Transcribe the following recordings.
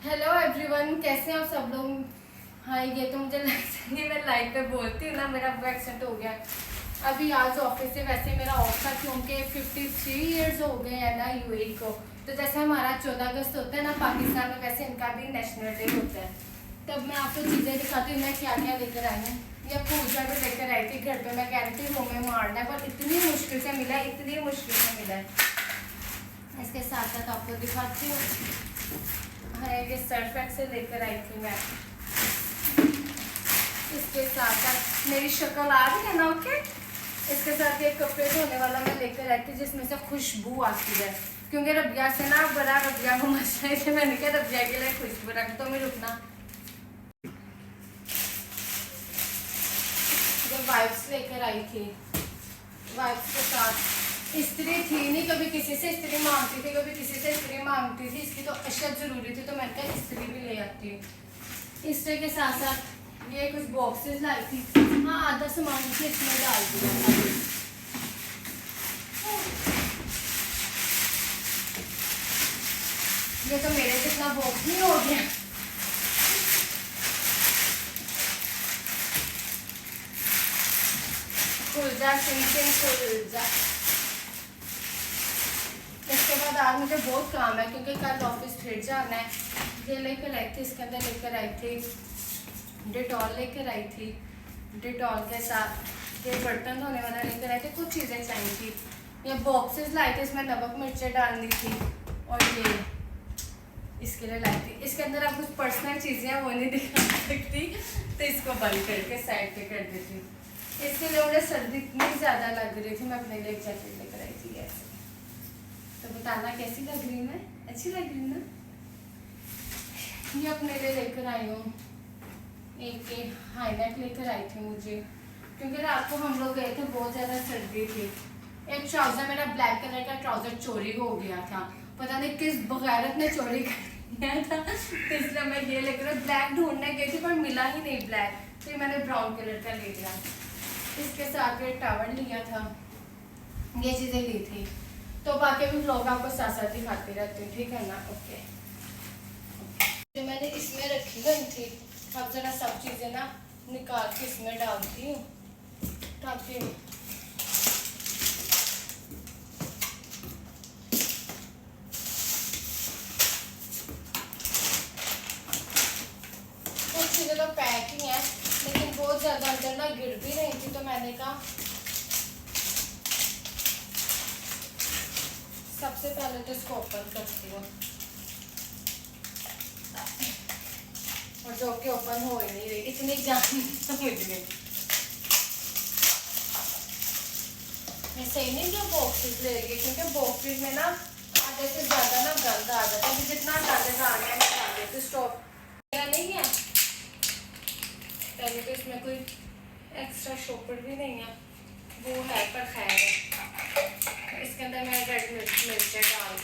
Hello everyone, कैसे हैं आप सब लोग। हाँ, ये तो मुझे लगता है मैं लाइव पे बोलती हूँ ना, मेरा एक्सेंट हो गया। अभी आज ऑफिस से वैसे मेरा ऑफ था क्योंकि 53 ईयर्स हो गए हैं ना यूएई को। तो जैसे हमारा 14 अगस्त होता है ना पाकिस्तान में, वैसे इनका भी नेशनल डे होता है। तब मैं आपको चीज़ें दिखाती हूँ मैं क्या क्या लेकर आई हूँ। ये पूजा भी लेकर आई थी घर पे, मैं कह रही थी मुँह में मारना है पर इतनी मुश्किल से मिला है, इतनी मुश्किल से मिला है। इसके साथ साथ आपको दिखाती हूँ। हाँ, ये सर्फ एक्सेल लेकर आई थी मैं। इसके साथ साथ मेरी शक्ल आ रही है ना, ओके। इसके साथ ये कपड़े धोने वाला मैं लेकर आई थी जिसमें से खुशबू आती है, क्योंकि रबिया से ना बड़ा रबिया को मसला है। मैंने कहा रबिया के लिए खुशबू रख तो मैं रुकना। जो वाइप्स लेकर आई थी, वाइप्स के साथ इस्त्री थी नहीं, कभी किसी से इस्त्री मांगती थी, कभी किसी से इस्त्री मांगती थी। इसकी तो अशद ज़रूरी थी तो मैंने कहा इस्त्री भी ले आती हूँ। इस्त्री के साथ साथ ये कुछ बॉक्सेस लाई थी। हाँ, आधा सामान से इसमें डाल दिया। ये तो मेरे जितना बॉक्स नहीं हो गया। खुल जा सिंह खुल जा। इसके बाद आज मुझे बहुत काम है क्योंकि कल ऑफिस फिर जाना है। ये लेकर आई थी, इसके अंदर लेकर आई थी डिटॉल, लेकर आई थी डिटॉल के साथ ये बर्तन धोने वाला लेकर आई थी। कुछ चीज़ें चाहिए थी। ये बॉक्सेस लाई थी, इसमें नमक मिर्चें डालनी थी। और ये इसके लिए लाई थी। इसके अंदर आप कुछ पर्सनल चीज़ें हैं वो नहीं दिखा सकती तो इसको बंद करके साइड पे कर देती। इसके लिए मुझे सर्दी इतनी ज़्यादा लग रही थी, मैं अपने लिए एक जैकेट लेकर आई थी ऐसे। तो बताना कैसी लग रही मैं, अच्छी लग रही ना। ये अपने लिए लेकर आई हूँ एक हाईनेक लेकर आई थी मुझे, क्योंकि रात को हम लोग गए थे, बहुत ज़्यादा सर्दी थी। एक ट्राउज़र मेरा ब्लैक कलर का ट्राउज़र चोरी हो गया था, पता नहीं किस बगैरत ने चोरी कर लिया था। तो इसलिए मैं ये लेकर ब्लैक ढूंढने गई थी पर मिला ही नहीं ब्लैक, तो मैंने ब्राउन कलर का ले लिया। इसके साथ ये टावल लिया था, ये चीज़ें ली थी। तो बाकी भी व्लॉग आपको साथ साथ दिखाती रहती हूँ, ठीक है ना। ओके, तो मैंने इसमें रखी गई थी। अब ज़रा सब चीज़ें ना निकाल के इसमें डालती हूँ ताकि कुछ चीज़ें तो पैकिंग है लेकिन बहुत ज़्यादा अंदर ना गिर भी रही थी, तो मैंने कहा सबसे पहले तो इसको ओपन करती हूँ। और जो कि ओपन हो ही नहीं रही, इतनी जान समझ में मैं सही नहीं जो बॉक्सेस ले रही है, क्योंकि बॉक्सेस में ना आधे से ज़्यादा ना गंद आ जाता है। जितना गंद आ गया मैं डाल देती। स्टॉप नहीं है पहले तो इसमें कोई एक्स्ट्रा शॉपर भी नहीं है, वो है पर खैर है। इसके अंदर मैं रेड मिर्च डाल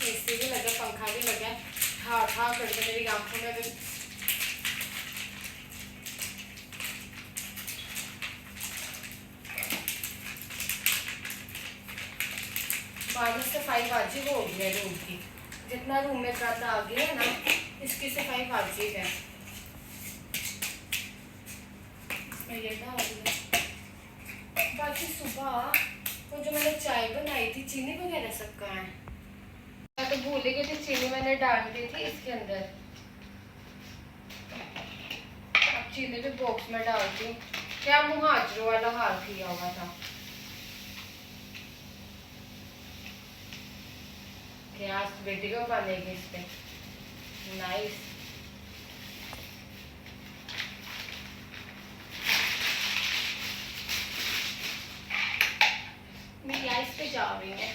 एसी भी लगा, पंखा भी लगा, ठा ठा करके मेरी आंखों में भी। बाहर सफाई वाजिब हो गई है रूम की, जितना रूम में गंद आ गया है ना इसकी सफाई वाजिब है। ये बाकी सुबह वो जो मैंने चाय बनाई थी, चीनी वगैरह सब कहाँ है। मैं तो भूल ही गई थी, चीनी मैंने डाल दी थी इसके अंदर। अब चीनी भी बॉक्स में डालती हूँ। क्या मुहाजरों वाला हाल किया हुआ था, क्या वीडियो बनेगी इस पे। नाइस। मेरी आइस पे जा रही है।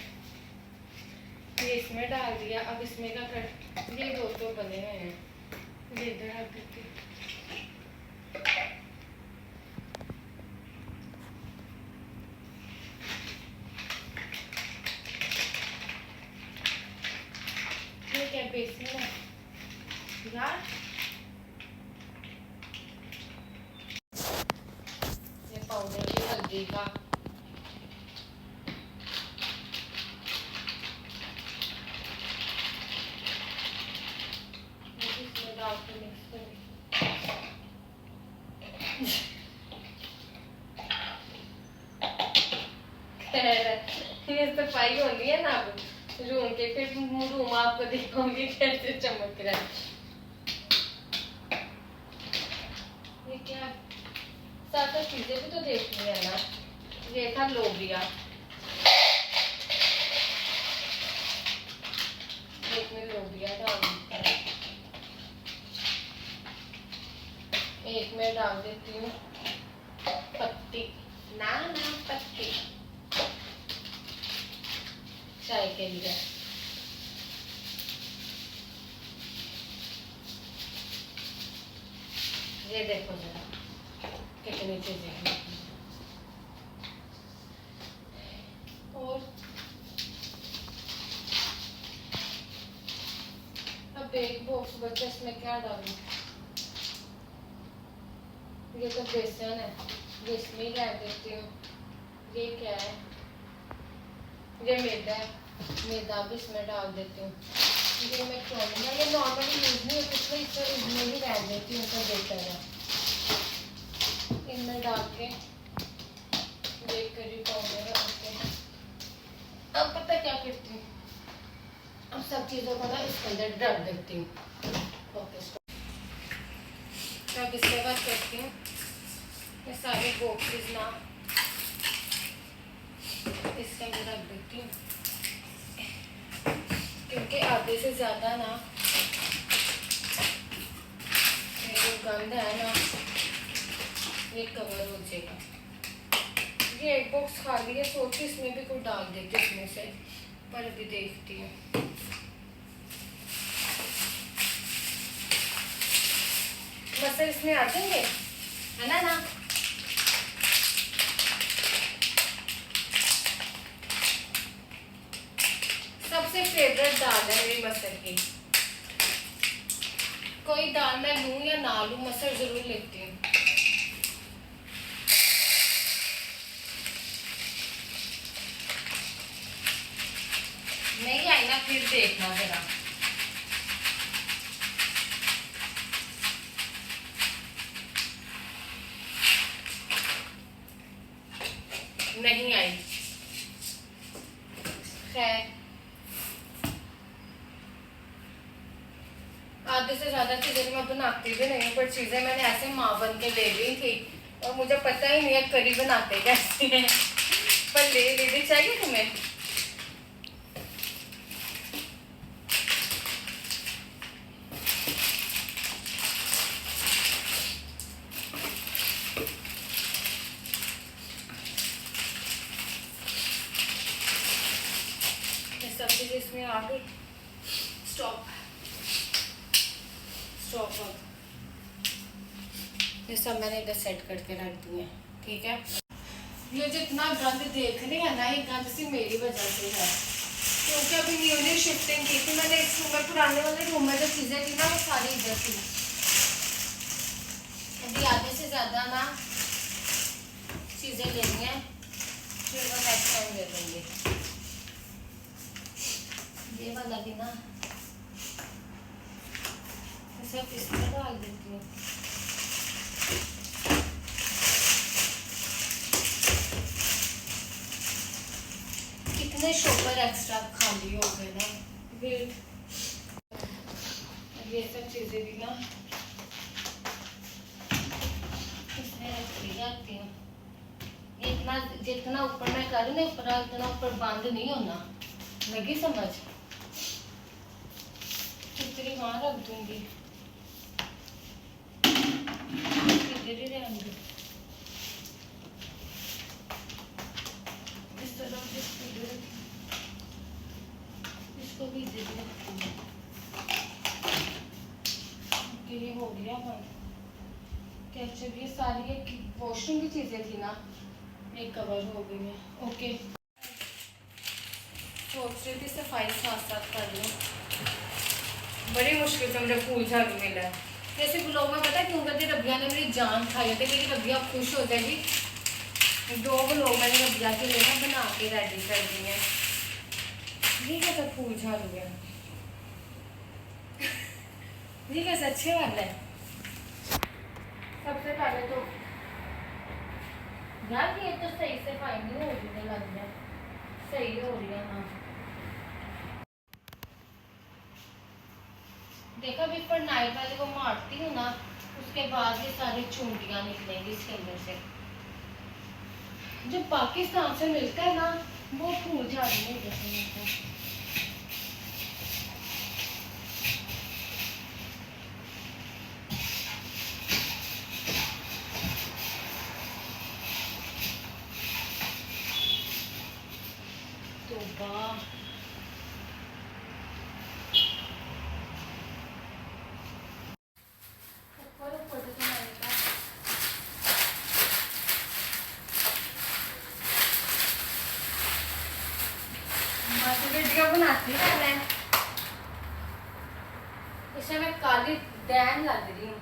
ये इसमें डाल दिया। अब इसमें का कर ये दो तो बने हुए हैं, ये इधर रख देती। ये क्या बेसिन है यार, ये पाउडर सर्दी का। इसमें डाल के मिक्स करें। ये सफाई होनी है ना अब रूम के, फिर रूम आपको दिखाऊंगी कैसे चमक रहा है। ये क्या साथ साथ चीजें भी तो देखनी है ना। ये था लोबिया, एक में लोबिया डाल देती हूँ, एक में डाल देती हूँ पत्ती, ना पत्ती चाय के लिए। ये देखो जरा कितनी चीजें हैं। और अब एक बॉक्स बचा, इसमें क्या डालूं? ये तो बेसन है, ये इसमें ही डाल देती हूँ। ये क्या है? ये मैदा है, मैदा भी इसमें डाल देती हूँ। ये मैं क्यों नहीं, ये नॉर्मली यूज नहीं होती, इसमें इसमें ही डाल देती हूँ, तो बेटर है। इनमें डाल के ये करी पाउडर डालते हैं। अब पता क्या करती हूँ, अब सब चीज़ों को ना इसके अंदर डाल देती हूँ। ओके, तो अब इसके बाद करती हूँ ये सारे बॉक्सेस ना इसके अंदर रख देती हूँ, क्योंकि आधे से ज़्यादा ना ये जो गंद है ना ये कवर हो जाएगा। ये एक बॉक्स खाली है, सोची इसमें भी कुछ डाल देती हूँ इसमें से, पर अभी देखती हूँ। बस इसमें आ जाएंगे, है ना। सबसे फेवरेट दाल है मेरी मसर की। कोई दाल मैं लूं या ना लूं, मसर जरूर लेती हूँ। नहीं आई ना फिर देखना जरा। नहीं आई, खैर आधे से ज्यादा चीजें मैं बनाती भी नहीं हूँ, पर चीजें मैंने ऐसे माँ बन के ले ली थी और मुझे पता ही नहीं है करी बनाते कैसे हैं, पर ले ली। चाहिए तुम्हें? सब चीज इसमें आ गई। स्टॉप ये सब मैंने इधर सेट करके रख दिए, ठीक है। ये जितना गंद देख रही है ना, ये गंद सिर्फ मेरी वजह से है, क्योंकि अभी न्यूली शिफ्टिंग की थी मैंने इस रूम में, पुराने वाले रूम में जो चीज़ें थी ना वो सारी इधर थी। अभी आधे से ज़्यादा ना चीज़ें लेनी है, फिर वो नेक्स्ट टाइम दे देंगे। ये वाला भी ना सब इसमें डाल देती हूँ। कितने शॉपर एक्स्ट्रा खाली हो गए ना। फिर ये सब चीजें भी ना इसमें रखी जाती हूँ। इतना जितना ऊपर मैं करूँ ना उतना ऊपर बंद नहीं होना, लगी समझ? इतनी वहां रख दूंगी, इधर ही रहेंगे। इस तरह इसको भी इधर ही रखूंगी। ये हो गया बंद। कैचअप ये सारी एक वॉशरूम की चीजें थी ना, ये कवर हो गई है। ओके, सोच रही थी सफाई साथ साथ कर लूँ, बड़ी मुश्किल से मुझे फूल झाड़ू मिला है। जैसे ब्लॉग में पता है क्यों करती, रबिया ने मेरी जान खाई है, मेरी रबिया खुश हो जाएगी दो लोग मैंने रबिया के लिए ना बना के रेडी कर दिए हैं। ये कैसा फूल झाड़ गया, ये कैसे अच्छे वाला है। सबसे पहले तो यार ये तो सही से फाइन नहीं हो रही, लग रहा है सही हो रही है। हाँ देखा भी, पर नाइट वाले को मारती हूँ ना, उसके बाद ये सारी चूंटियां निकलेंगी इसके अंदर से। जो पाकिस्तान से मिलता है ना वो फूल झाड़ी नहीं देते मेरे को। वाह वीडियो बनाती है मैं, इसे मैं काली डैन लग रही हूँ।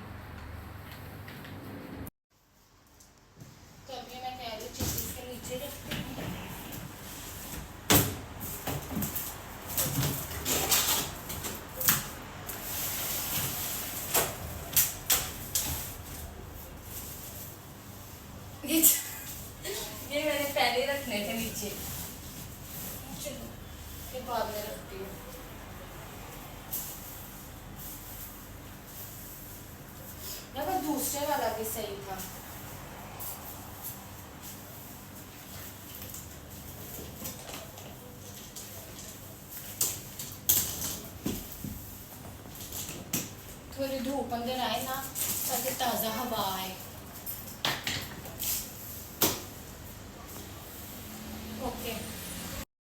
तो अभी मैं कह रही चीज इसके नीचे रखती हूँ। ये मैंने पहले रखने थे नीचे, चलो के बाद में रखती हूँ। यार दूसरे वाला भी सही था। थोड़ी धूप अंदर आए ना ताकि ताज़ा हवा आए।